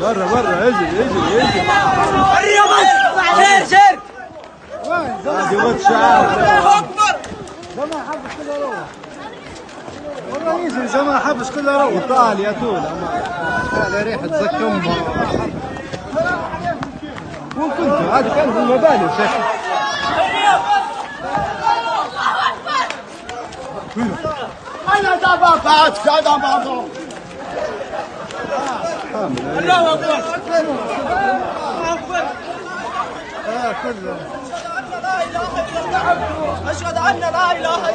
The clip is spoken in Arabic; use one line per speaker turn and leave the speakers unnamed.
برا برا اجري اجري اجري.
شير شير.
هذه وقت شعار.
الله اكبر.
زمان حبس كله روح. والله يجري زمان حبس كله روح.
ايطاليا طول هذا ريحة زكم. وين كنتوا؟ هذا كان في المباني شكل.
أنا دابا كذا بعضهم.
الله اكبر.
كله.
أشهد أن لا إله إلا الله.